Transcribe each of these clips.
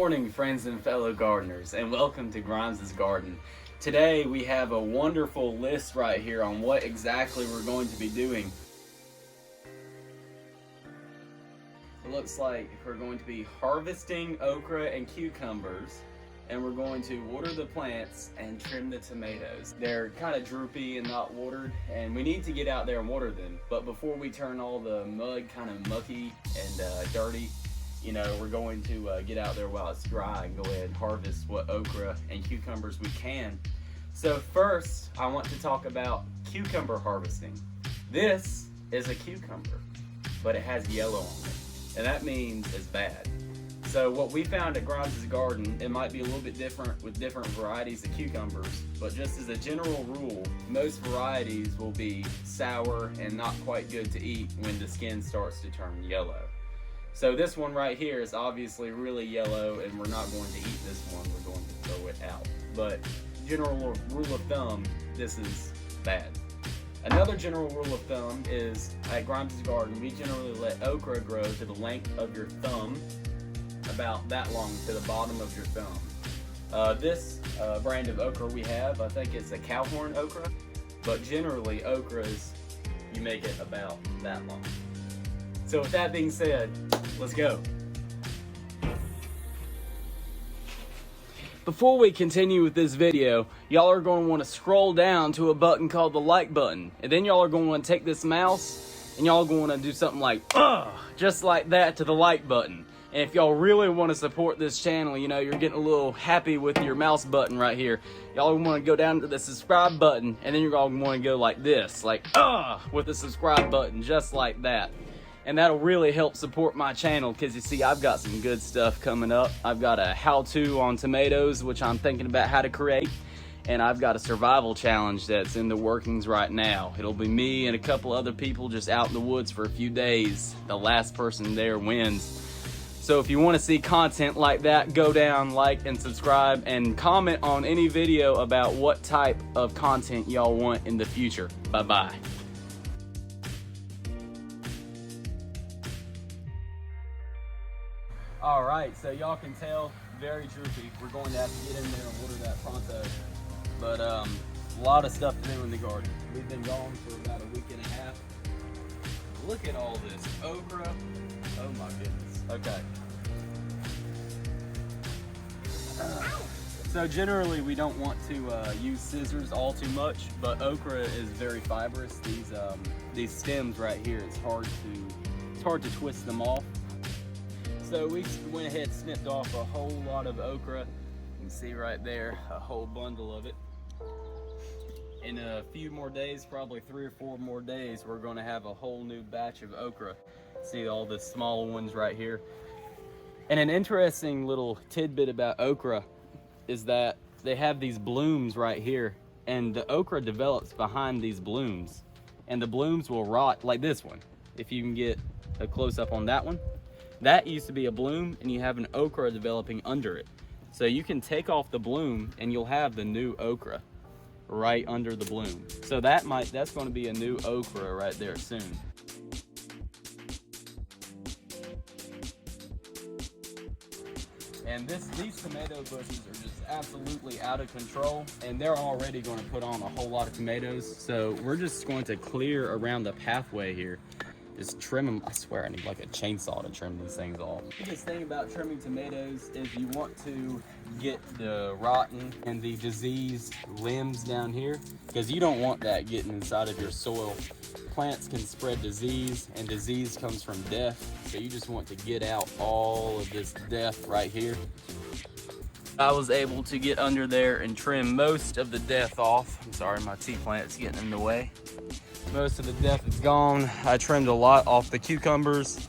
morning, friends and fellow gardeners, and welcome to Grimes' Garden. Today we have a wonderful list right here on what exactly we're going to be doing. It looks like we're going to be harvesting okra and cucumbers, and we're going to water the plants and trim the tomatoes. They're kind of droopy and not watered, and we need to get out there and water them. But before we turn all the mud kind of mucky and dirty, we're going to get out there while it's dry and go ahead and harvest what okra and cucumbers we can. So first, I want to talk about cucumber harvesting. This is a cucumber, but it has yellow on it, and that means it's bad. So what we found at Grimes' Garden, it might be a little bit different with different varieties of cucumbers, but just as a general rule, most varieties will be sour and not quite good to eat when the skin starts to turn yellow. So this one right here is obviously really yellow, and we're not going to eat this one, we're going to throw it out. But general rule of thumb, this is bad. Another general rule of thumb is at Grimes' Garden, we generally let okra grow to the length of your thumb, about that long to the bottom of your thumb. This brand of okra we have, I think it's a cowhorn okra, but generally okras, you make it about that long. So with that being said, let's go. Before we continue with this video, y'all are going to want to scroll down to a button called the like button. And then y'all are going to want to take this mouse and y'all are going to want to do something like, just like that to the like button. And if y'all really want to support this channel, you're getting a little happy with your mouse button right here, y'all want to go down to the subscribe button, and then you're all going to want to go like this, like, with the subscribe button, just like that. And that'll really help support my channel, because you see, I've got some good stuff coming up. I've got a how-to on tomatoes, which I'm thinking about how to create. And I've got a survival challenge that's in the workings right now. It'll be me and a couple other people just out in the woods for a few days. The last person there wins. So if you want to see content like that, go down, like, and subscribe, and comment on any video about what type of content y'all want in the future. Bye-bye. All right, so y'all can tell, very droopy. We're going to have to get in there and water that pronto. But a lot of stuff to do in the garden. We've been gone for about a week and a half. Look at all this okra. Oh my goodness. Okay. So generally we don't want to use scissors all too much, but okra is very fibrous. These stems right here, it's hard to twist them off. So we went ahead and snipped off a whole lot of okra. You can see right there, a whole bundle of it. In a few more days, probably 3 or 4 more days, we're going to have a whole new batch of okra. See all the small ones right here. And an interesting little tidbit about okra is that they have these blooms right here, and the okra develops behind these blooms, and the blooms will rot like this one. If you can get a close-up on that one, that used to be a bloom, and you have an okra developing under it. So you can take off the bloom and you'll have the new okra right under the bloom. So that's going to be a new okra right there soon. And these tomato bushes are just absolutely out of control, and they're already going to put on a whole lot of tomatoes. So we're just going to clear around the pathway here. Just trim them. I swear I need like a chainsaw to trim these things off. The biggest thing about trimming tomatoes is you want to get the rotten and the diseased limbs down here, because you don't want that getting inside of your soil. Plants can spread disease, and disease comes from death. So you just want to get out all of this death right here. I was able to get under there and trim most of the death off. I'm sorry, my tea plant's getting in the way. Most of the death is gone. I trimmed a lot off the cucumbers.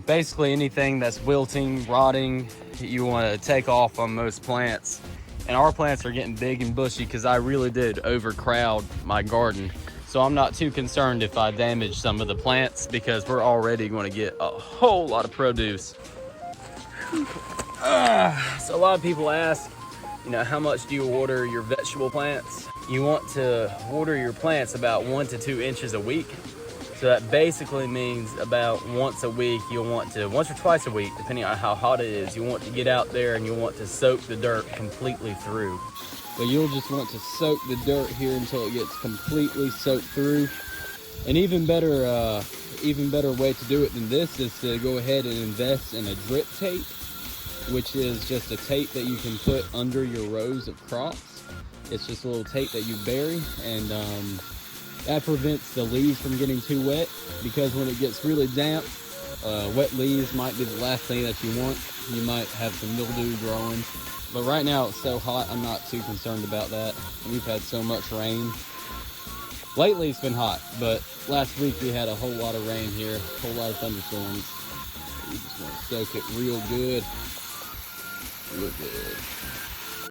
Basically anything that's wilting, rotting, you want to take off on most plants. And our plants are getting big and bushy because I really did overcrowd my garden. So I'm not too concerned if I damage some of the plants, because we're already going to get a whole lot of produce. So a lot of people ask, how much do you water your vegetable plants? You want to water your plants about 1 to 2 inches a week. So that basically means about once a week, once or twice a week, depending on how hot it is, you want to get out there and you want to soak the dirt completely through. But you'll just want to soak the dirt here until it gets completely soaked through. An even better way to do it than this is to go ahead and invest in a drip tape, which is just a tape that you can put under your rows of crops. It's just a little tape that you bury, and that prevents the leaves from getting too wet, because when it gets really damp, wet leaves might be the last thing that you want. You might have some mildew growing. But right now it's so hot, I'm not too concerned about that. We've had so much rain. Lately it's been hot, but last week we had a whole lot of rain here, a whole lot of thunderstorms. You just want to soak it real good. Real good.